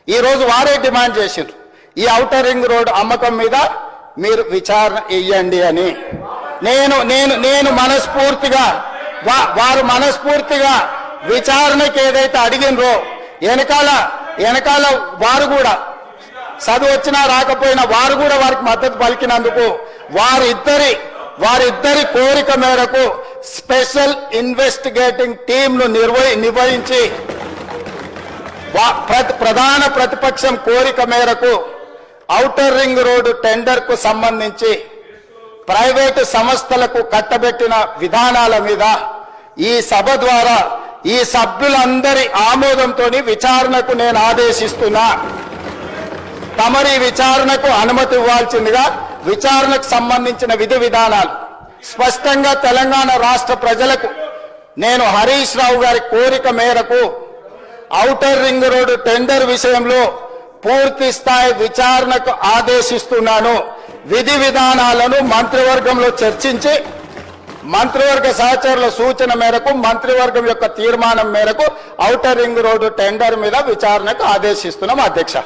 ఈ రోజు వారే డిమాండ్ చేసిండ్రు ఈ ఔటర్ రింగ్ రోడ్ అమ్మకం మీద మీరు విచారణ ఇయ్యండి అని. నేను మనస్ఫూర్తిగా వారు మనస్ఫూర్తిగా విచారణకి ఏదైతే అడిగినరో వెనకాల వారు కూడా చదువు వచ్చినా రాకపోయినా వారు కూడా వారికి మద్దతు పలికినందుకు వారిద్దరి కోరిక మేరకు స్పెషల్ ఇన్వెస్టిగేటింగ్ టీంను నిర్వహించి ప్రధాన ప్రతిపక్షం కోరిక మేరకు ఔటర్ రింగ్ రోడ్డు టెండర్ కు సంబంధించి ప్రైవేటు సంస్థలకు కట్టబెట్టిన విధానాల మీద ఈ సభ ద్వారా ఈ సభ్యులందరి ఆమోదంతో విచారణకు నేను ఆదేశిస్తున్నా. తమరి విచారణకు అనుమతి ఇవ్వాల్సిందిగా విచారణకు సంబంధించిన విధి విధానాలు స్పష్టంగా తెలంగాణ రాష్ట్ర ప్రజలకు నేను హరీష్ రావు గారి కోరిక మేరకు ఔటర్ రింగ్ రోడ్డు టెండర్ విషయంలో పూర్తి స్థాయి విచారణకు ఆదేశిస్తున్నాను. విధి విధానాలను మంత్రివర్గంలో చర్చించి మంత్రివర్గ సహచరుల సూచన మేరకు మంత్రివర్గం యొక్క తీర్మానం మేరకు ఔటర్ రింగ్ రోడ్డు టెండర్ మీద విచారణకు ఆదేశిస్తున్నాం అధ్యక్ష.